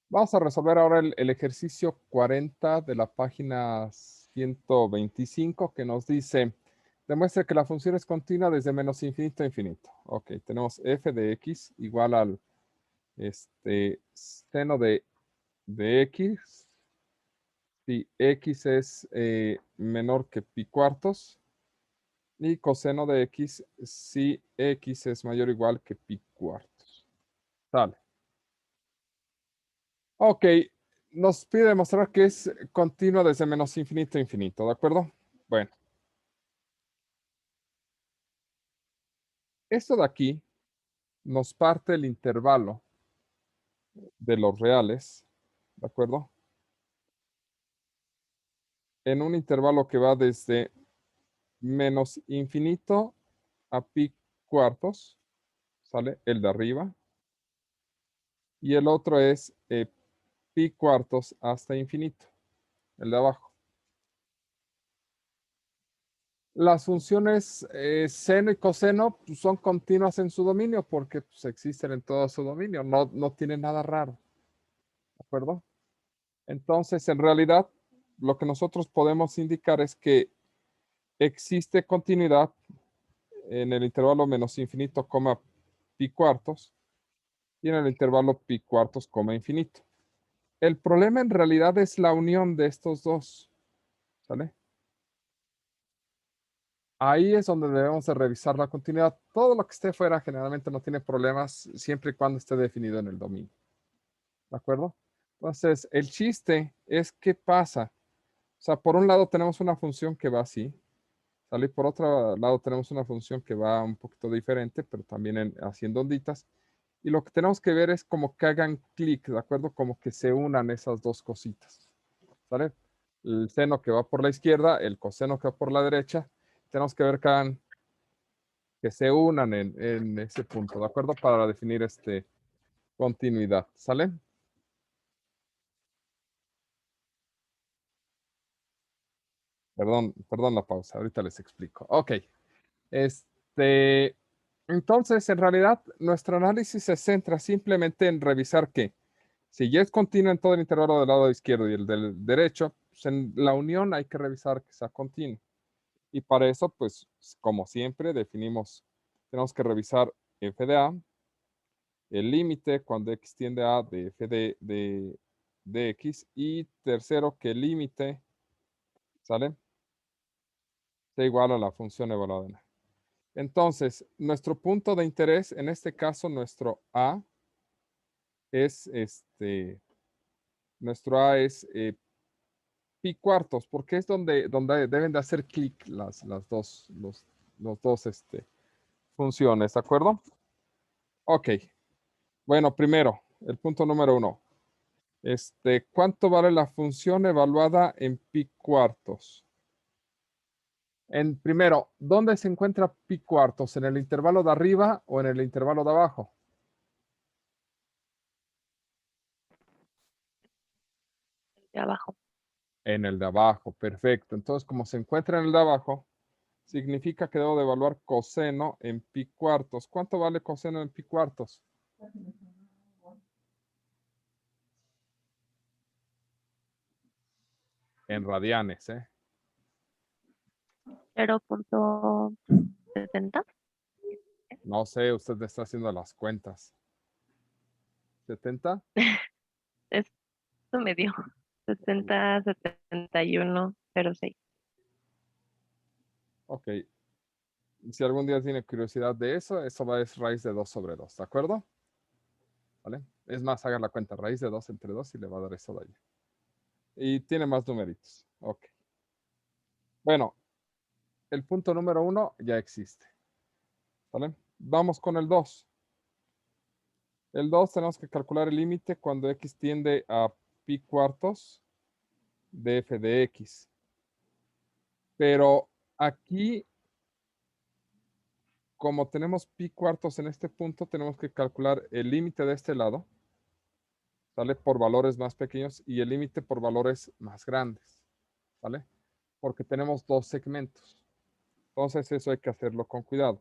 Vamos a resolver ahora el ejercicio 40 de la página 125 que nos dice, demuestre que la función es continua desde menos infinito a infinito. Ok, tenemos f de x igual al seno de x. Si x es menor que pi cuartos. Y coseno de x si x es mayor o igual que pi cuartos. Sale. Ok, nos pide demostrar que es continua desde menos infinito a infinito, ¿de acuerdo? Bueno, esto de aquí nos parte el intervalo de los reales, ¿de acuerdo? En un intervalo que va desde menos infinito a pi cuartos, ¿sale? El de arriba. Y el otro es pi cuartos hasta infinito, el de abajo. Las funciones seno y coseno pues, son continuas en su dominio porque pues, existen en todo su dominio, no tiene nada raro, ¿de acuerdo? Entonces, en realidad, lo que nosotros podemos indicar es que existe continuidad en el intervalo menos infinito, coma pi cuartos, y en el intervalo pi cuartos, coma infinito. El problema en realidad es la unión de estos dos, ¿sale? Ahí es donde debemos de revisar la continuidad. Todo lo que esté fuera generalmente no tiene problemas siempre y cuando esté definido en el dominio. ¿De acuerdo? Entonces, el chiste es qué pasa. O sea, por un lado tenemos una función que va así, ¿sale? Y por otro lado tenemos una función que va un poquito diferente, pero también haciendo onditas. Y lo que tenemos que ver es como que hagan clic, ¿de acuerdo? Como que se unan esas dos cositas, ¿sale? El seno que va por la izquierda, el coseno que va por la derecha. Tenemos que ver que hagan que se unan en ese punto, ¿de acuerdo? Para definir continuidad, ¿sale? Perdón la pausa, ahorita les explico. Ok, entonces en realidad nuestro análisis se centra simplemente en revisar que si ya es continua en todo el intervalo del lado izquierdo y el del derecho, pues en la unión hay que revisar que sea continua. Y para eso, pues, como siempre, tenemos que revisar f de a, el límite cuando x tiende a de f de x y tercero que el límite, ¿sale? Sea igual a la función evaluada en a. Entonces, nuestro punto de interés, en este caso, es nuestro a es pi cuartos, porque es donde deben de hacer clic los dos funciones, ¿de acuerdo? Ok, bueno, primero, el punto número 1. ¿Cuánto vale la función evaluada en pi cuartos? Primero, ¿dónde se encuentra pi cuartos? ¿En el intervalo de arriba o en el intervalo de abajo? De abajo. En el de abajo, perfecto. Entonces, como se encuentra en el de abajo, significa que debo de evaluar coseno en pi cuartos. ¿Cuánto vale coseno en pi cuartos? En radianes, ¿eh? 0.70. No sé, usted me está haciendo las cuentas. ¿70? Eso me dio 60,7106. Ok. Si algún día tiene curiosidad de eso, eso va a ser raíz de 2 sobre 2, ¿de acuerdo? ¿Vale? Es más, haga la cuenta, raíz de 2 entre 2 y le va a dar eso de ahí. Y tiene más numeritos. Ok. Bueno, el punto número 1 ya existe. ¿Vale? Vamos con el 2. El 2 tenemos que calcular el límite cuando x tiende a pi cuartos de f de x. Pero aquí, como tenemos pi cuartos en este punto, tenemos que calcular el límite de este lado, ¿sale? Por valores más pequeños y el límite por valores más grandes, ¿vale? Porque tenemos dos segmentos. Entonces eso hay que hacerlo con cuidado.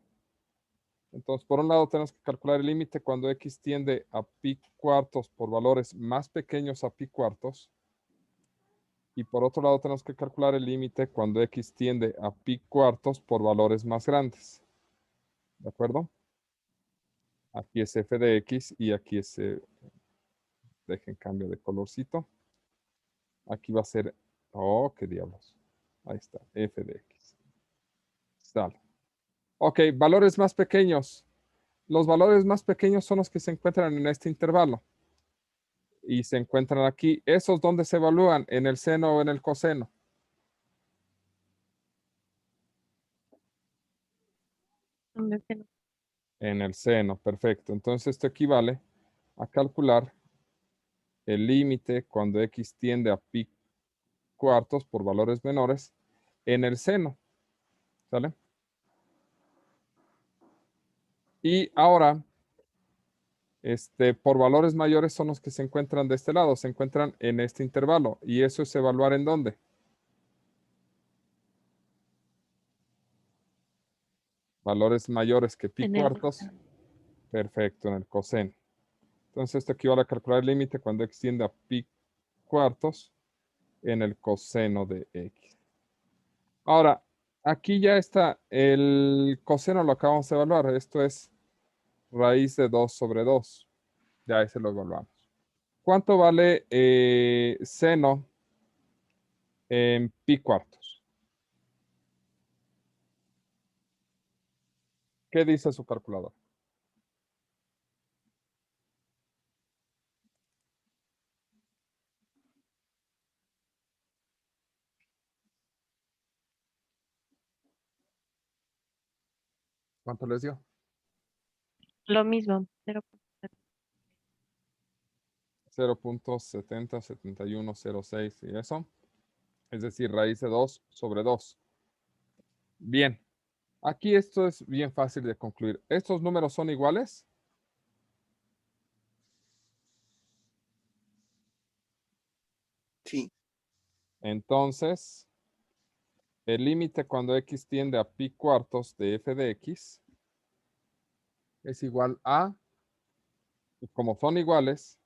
Entonces, por un lado tenemos que calcular el límite cuando x tiende a pi cuartos por valores más pequeños a pi cuartos. Y por otro lado tenemos que calcular el límite cuando x tiende a pi cuartos por valores más grandes. ¿De acuerdo? Aquí es f de x y aquí es, dejen cambio de colorcito. Aquí va a ser, oh, qué diablos. Ahí está, f de x. Sale. Ok, valores más pequeños. Los valores más pequeños son los que se encuentran en este intervalo. Y se encuentran aquí. ¿Esos dónde se evalúan? ¿En el seno o en el coseno? No sé, no. En el seno, perfecto. Entonces esto equivale a calcular el límite cuando x tiende a pi cuartos por valores menores en el seno. ¿Sale? Y ahora, por valores mayores son los que se encuentran de este lado, se encuentran en este intervalo. ¿Y eso es evaluar en dónde? Valores mayores que pi En el cuartos. Perfecto, en el coseno. Entonces esto equivale a calcular el límite cuando x tiende a pi cuartos en el coseno de x. Ahora, aquí ya está, el coseno lo acabamos de evaluar. Esto es raíz de 2 sobre 2. Ya ese lo evaluamos. ¿Cuánto vale seno en pi cuartos? ¿Qué dice su calculadora? ¿Cuánto les dio? lo mismo, 0.707106 y eso. Es decir, raíz de 2 sobre 2. Bien. Aquí esto es bien fácil de concluir. ¿Estos números son iguales? Sí. Entonces, el límite cuando x tiende a pi cuartos de f de x es igual a, como son iguales,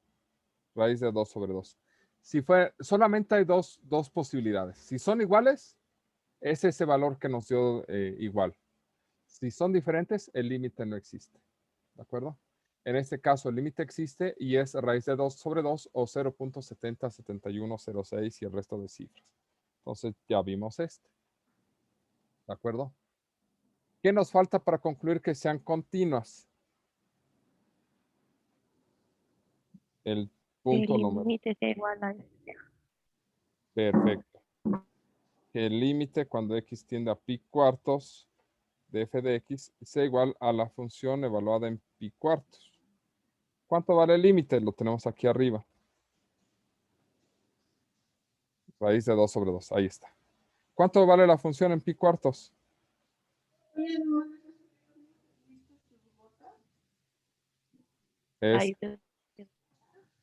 raíz de 2 sobre 2. Si fue, solamente hay dos posibilidades. Si son iguales, es ese valor que nos dio igual. Si son diferentes, el límite no existe. ¿De acuerdo? En este caso, el límite existe y es raíz de 2 sobre 2 o 0.707106 y el resto de cifras. Entonces, ya vimos este. ¿De acuerdo? ¿Qué nos falta para concluir que sean continuas? El punto el número. límite sea igual a este. Perfecto. Que el límite cuando x tiende a pi cuartos de f de x sea igual a la función evaluada en pi cuartos. ¿Cuánto vale el límite? Lo tenemos aquí arriba. Raíz de 2 sobre 2. Ahí está. ¿Cuánto vale la función en pi cuartos? Es, Raíz de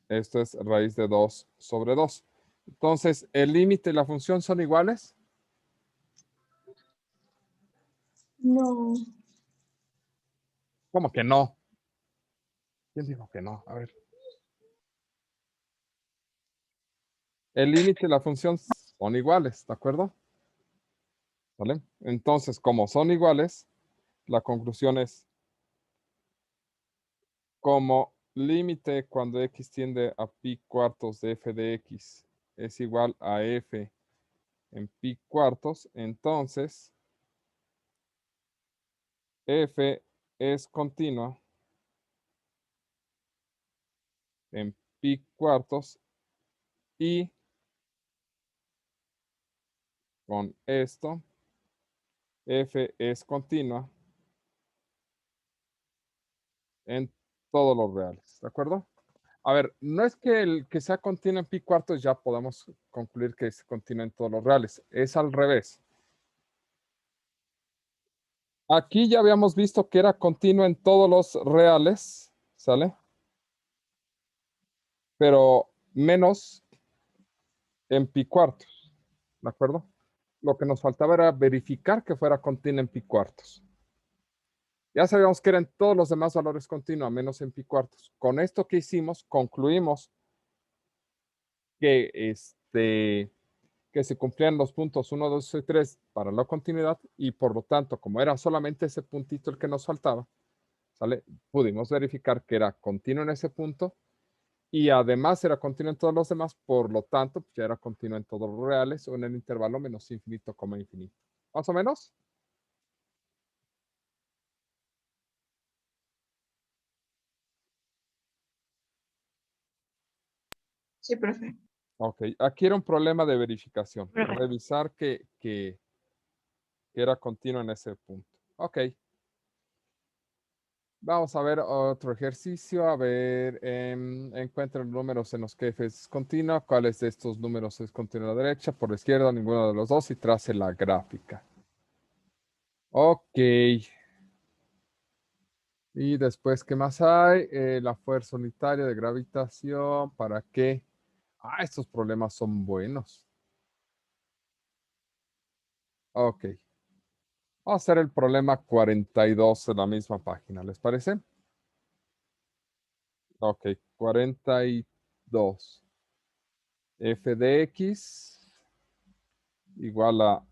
esto es raíz de 2 sobre 2. Entonces, ¿el límite y la función son iguales? No. ¿Cómo que no? ¿Quién dijo que no? A ver. El límite y la función son iguales, ¿de acuerdo? ¿Vale? Entonces, como son iguales, la conclusión es como límite cuando x tiende a pi cuartos de f de x es igual a f en pi cuartos, entonces f es continua en pi cuartos y con esto f es continua en todos los reales, ¿de acuerdo? A ver, no es que el que sea continuo en pi cuartos ya podamos concluir que es continuo en todos los reales, es al revés. Aquí ya habíamos visto que era continuo en todos los reales, ¿sale? Pero menos en pi cuartos, ¿de acuerdo? Lo que nos faltaba era verificar que fuera continuo en pi cuartos. Ya sabíamos que eran todos los demás valores continuos, menos en pi cuartos. Con esto que hicimos, concluimos que, que se cumplían los puntos 1, 2 y 3 para la continuidad y por lo tanto, como era solamente ese puntito el que nos faltaba, ¿sale? Pudimos verificar que era continuo en ese punto y además era continuo en todos los demás, por lo tanto, ya era continuo en todos los reales o en el intervalo menos infinito, coma infinito. ¿Más o menos? Sí, profe. Ok, aquí era un problema de verificación. Profe. Revisar que era continuo en ese punto. Ok. Vamos a ver otro ejercicio. A ver, encuentra los números en los que f es continua. ¿Cuáles de estos números es continua a la derecha? Por la izquierda, ninguno de los dos y trace la gráfica. Ok. Y después, ¿qué más hay? La fuerza unitaria de gravitación. ¿Para qué? Ah, estos problemas son buenos. Ok. Vamos a hacer el problema 42 en la misma página. ¿Les parece? Ok, 42. F de X igual a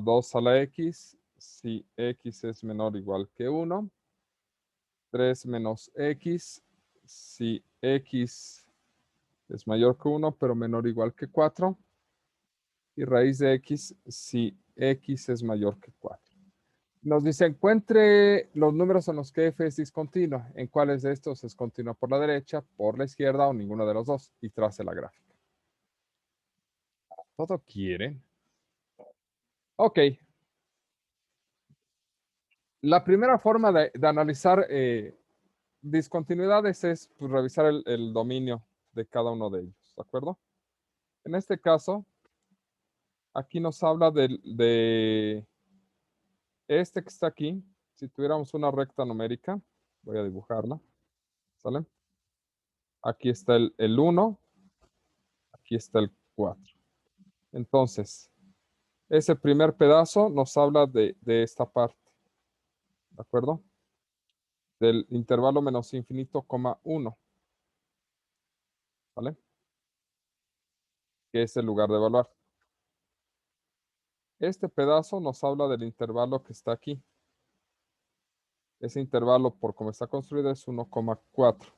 2 a la X si X es menor o igual que 1. 3 menos X si X es mayor que 1 pero menor o igual que 4. Y raíz de X si X es mayor que 4. Nos dice, encuentre los números en los que f es discontinua. ¿En cuáles de estos es continua por la derecha, por la izquierda o ninguno de los dos? Y trace la gráfica. Todo quieren. Ok. La primera forma de analizar discontinuidades es pues, revisar el dominio de cada uno de ellos. ¿De acuerdo? En este caso, aquí nos habla de este que está aquí. Si tuviéramos una recta numérica, voy a dibujarla. ¿Sale? Aquí está el 1, aquí está el 4. Entonces, ese primer pedazo nos habla de esta parte. ¿De acuerdo? Del intervalo menos infinito, coma 1. ¿Vale? Que es el lugar de evaluar. Este pedazo nos habla del intervalo que está aquí. Ese intervalo, por cómo está construido, es 1,4.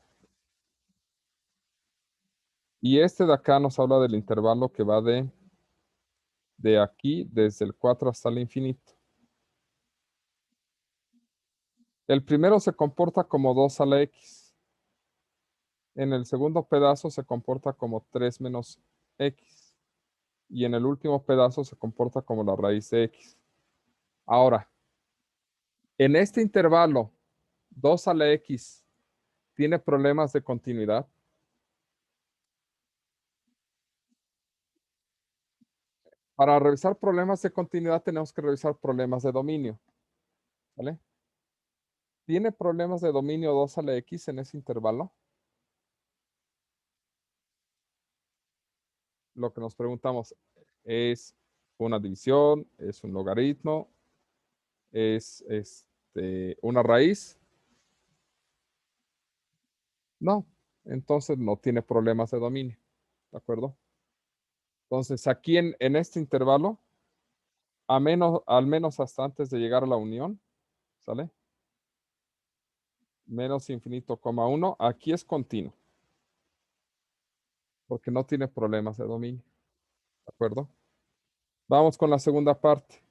Y este de acá nos habla del intervalo que va de aquí, desde el 4 hasta el infinito. El primero se comporta como 2 a la X. En el segundo pedazo se comporta como 3 menos X. Y en el último pedazo se comporta como la raíz de X. Ahora, en este intervalo, 2 a la X tiene problemas de continuidad. Para revisar problemas de continuidad tenemos que revisar problemas de dominio. ¿Vale? ¿Tiene problemas de dominio 2 a la X en ese intervalo? Lo que nos preguntamos es una división, es un logaritmo, es una raíz. No, entonces no tiene problemas de dominio. ¿De acuerdo? Entonces aquí en este intervalo, al menos hasta antes de llegar a la unión, ¿sale? Menos infinito, coma 1, aquí es continuo. Porque no tiene problemas de dominio. ¿De acuerdo? Vamos con la segunda parte.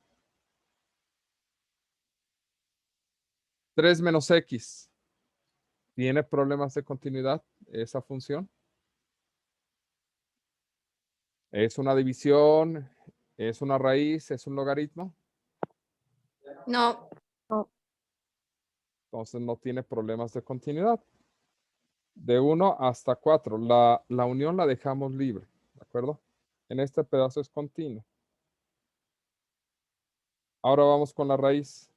3 menos X. ¿Tiene problemas de continuidad esa función? ¿Es una división? ¿Es una raíz? ¿Es un logaritmo? No. Entonces no tiene problemas de continuidad. De 1 hasta 4. La unión la dejamos libre. ¿De acuerdo? En este pedazo es continuo. Ahora vamos con la raíz.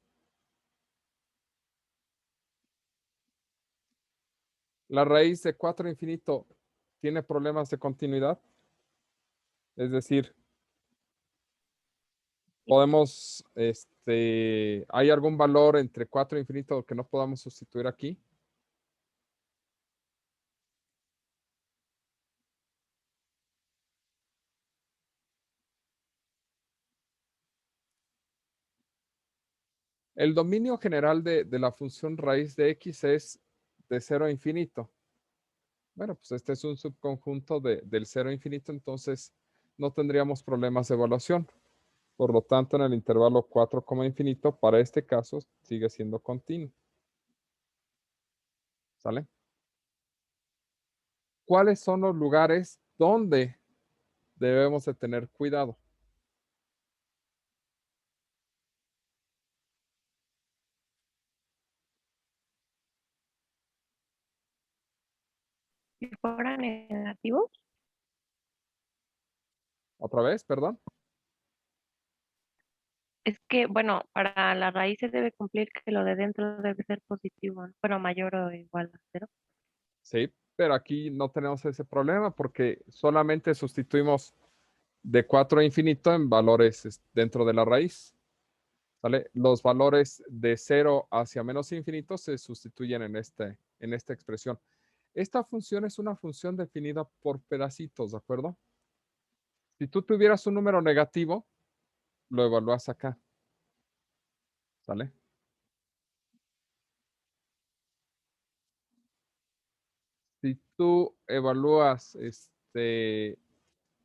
La raíz de 4 infinito tiene problemas de continuidad. Es decir, podemos ¿hay algún valor entre 4 e infinito que no podamos sustituir aquí? El dominio general de la función raíz de x es de 0 a infinito. Bueno, pues este es un subconjunto del 0 a infinito, entonces no tendríamos problemas de evaluación. Por lo tanto, en el intervalo 4, infinito, para este caso, sigue siendo continuo. ¿Sale? ¿Cuáles son los lugares donde debemos de tener cuidado? Si fuera negativo, ¿Otra vez? Perdón. es que, bueno, para la raíz se debe cumplir que lo de dentro debe ser positivo, ¿no? Pero mayor o igual a 0. Sí, pero aquí no tenemos ese problema porque solamente sustituimos de 4 a infinito en valores dentro de la raíz. ¿Vale? Los valores de 0 hacia menos infinito se sustituyen en esta expresión. Esta función es una función definida por pedacitos, ¿de acuerdo? Si tú tuvieras un número negativo, lo evalúas acá. ¿Sale? Si tú evalúas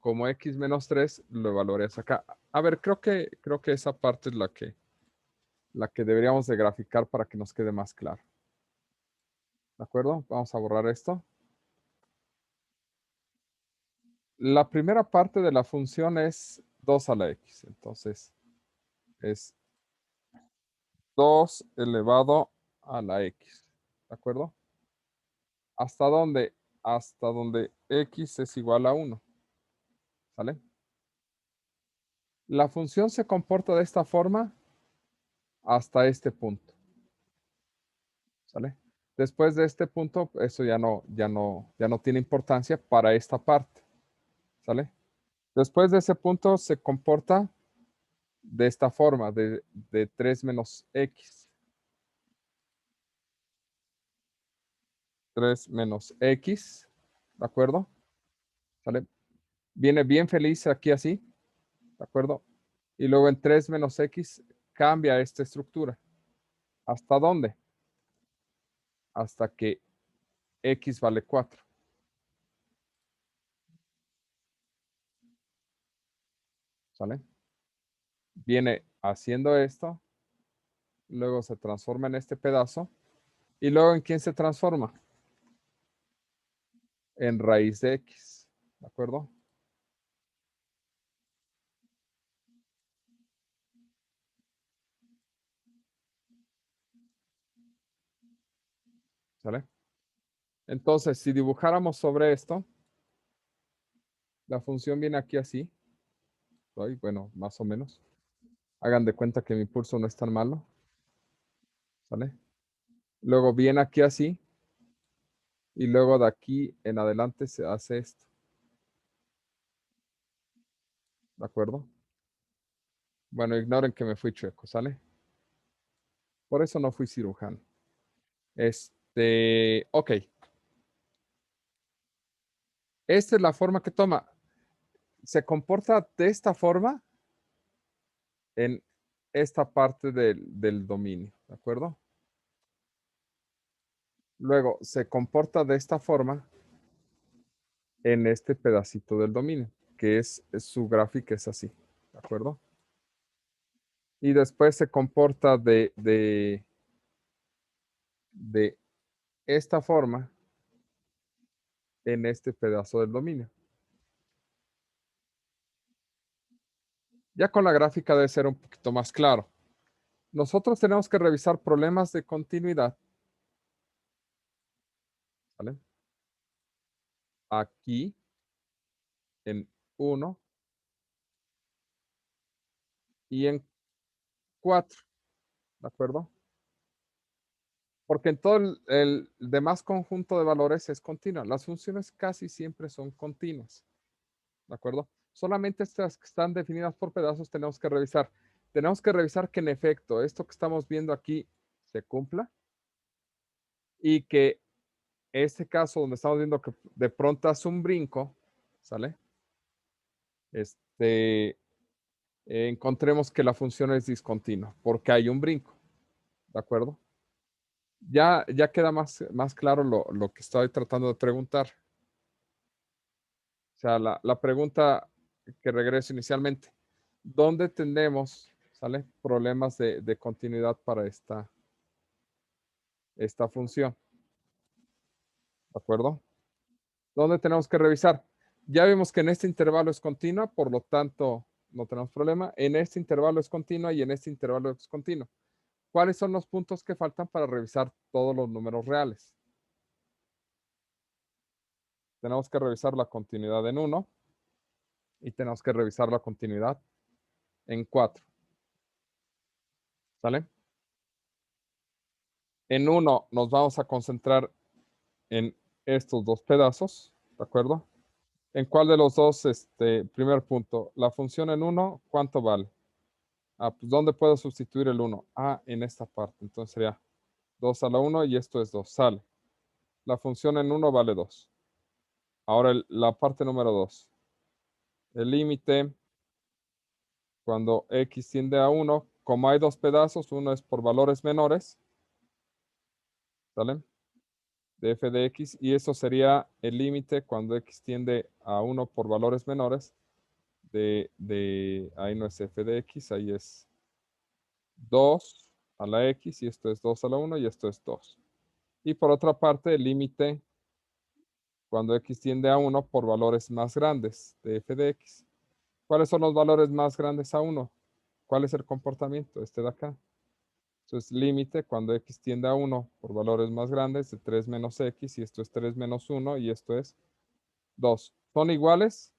como x menos 3, lo evaluarías acá. A ver, creo que esa parte es la que deberíamos de graficar para que nos quede más claro. ¿De acuerdo? Vamos a borrar esto. La primera parte de la función es 2 a la x. Entonces, es 2 elevado a la x. ¿De acuerdo? ¿Hasta dónde? Hasta donde x es igual a 1. ¿Sale? La función se comporta de esta forma hasta este punto. ¿Sale? Después de este punto, eso ya no tiene importancia para esta parte. ¿Sale? Después de ese punto se comporta de esta forma, de 3 menos x. 3 menos x, ¿de acuerdo? ¿Sale? Viene bien feliz aquí así, ¿de acuerdo? Y luego en 3 menos x cambia esta estructura. ¿Hasta dónde? Hasta que x vale 4. ¿Sale? Viene haciendo esto, luego se transforma en este pedazo, y luego ¿en quién se transforma? En raíz de x, ¿de acuerdo? ¿Sale? Entonces, si dibujáramos sobre esto, la función viene aquí así. Bueno, más o menos. Hagan de cuenta que mi pulso no es tan malo. ¿Sale? Luego viene aquí así. Y luego de aquí en adelante se hace esto. ¿De acuerdo? Bueno, ignoren que me fui chueco, ¿sale? Por eso no fui cirujano. Ok. Esta es la forma que toma. Se comporta de esta forma en esta parte del dominio, ¿de acuerdo? Luego se comporta de esta forma en este pedacito del dominio, que es su gráfica es así, ¿de acuerdo? Y después se comporta de esta forma en este pedazo del dominio. Ya con la gráfica debe ser un poquito más claro. Nosotros tenemos que revisar problemas de continuidad. ¿Vale? Aquí en 1 y en 4. ¿De acuerdo? Porque en todo el demás conjunto de valores es continua. Las funciones casi siempre son continuas. ¿De acuerdo? Solamente estas que están definidas por pedazos tenemos que revisar. tenemos que revisar que en efecto esto que estamos viendo aquí se cumpla y que este caso donde estamos viendo que de pronto hace un brinco, ¿sale? Encontremos que la función es discontinua porque hay un brinco, ¿de acuerdo? Ya queda más claro lo que estoy tratando de preguntar. O sea, la pregunta que regreso inicialmente, ¿dónde tendremos, ¿sale? Problemas de continuidad para esta función? ¿De acuerdo? ¿Dónde tenemos que revisar? Ya vimos que en este intervalo es continua, por lo tanto, no tenemos problema. En este intervalo es continua y en este intervalo es continua. ¿Cuáles son los puntos que faltan para revisar todos los números reales? Tenemos que revisar la continuidad en 1 y tenemos que revisar la continuidad en 4. ¿Sale? En 1 nos vamos a concentrar en estos dos pedazos, ¿de acuerdo? ¿En cuál de los dos, primer punto? La función en 1, ¿cuánto vale? Pues ¿dónde puedo sustituir el 1? En esta parte. Entonces sería 2 a la 1 y esto es 2. Sale. La función en 1 vale 2. Ahora la parte número 2. El límite cuando x tiende a 1, como hay dos pedazos, uno es por valores menores, ¿sale? De f de x, y eso sería el límite cuando x tiende a 1 por valores menores, ahí no es f de x, ahí es 2 a la x, y esto es 2 a la 1, y esto es 2. Y por otra parte, el límite cuando x tiende a 1 por valores más grandes de f de x. ¿Cuáles son los valores más grandes a 1? ¿Cuál es el comportamiento? Este de acá. Entonces, límite cuando x tiende a 1 por valores más grandes de 3 menos x, y esto es 3 menos 1, y esto es 2. ¿Son iguales?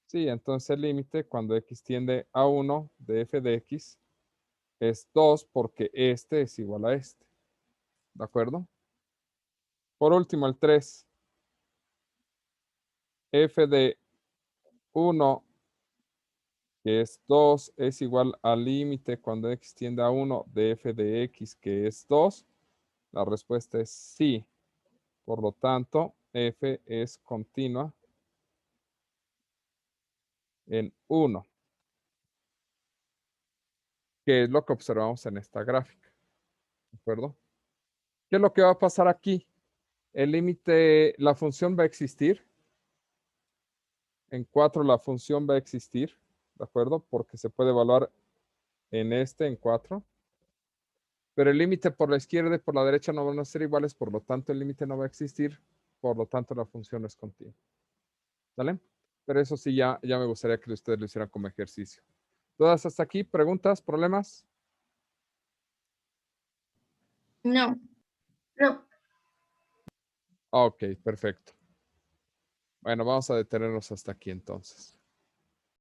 Sí, entonces el límite cuando x tiende a 1 de f de x es 2 porque este es igual a este. ¿De acuerdo? Por último, el 3. F de 1, que es 2, es igual al límite cuando x tiende a 1 de f de x, que es 2. La respuesta es sí. Por lo tanto, f es continua en 1, que es lo que observamos en esta gráfica. ¿De acuerdo? ¿Qué es lo que va a pasar aquí? El límite, la función va a existir. En 4 la función va a existir, ¿de acuerdo? Porque se puede evaluar en 4. Pero el límite por la izquierda y por la derecha no van a ser iguales, por lo tanto el límite no va a existir, por lo tanto la función es continua. ¿Vale? Pero eso sí, ya me gustaría que ustedes lo hicieran como ejercicio. ¿Todas hasta aquí? ¿Preguntas? ¿Problemas? No. No. Ok, perfecto. Bueno, vamos a detenernos hasta aquí entonces.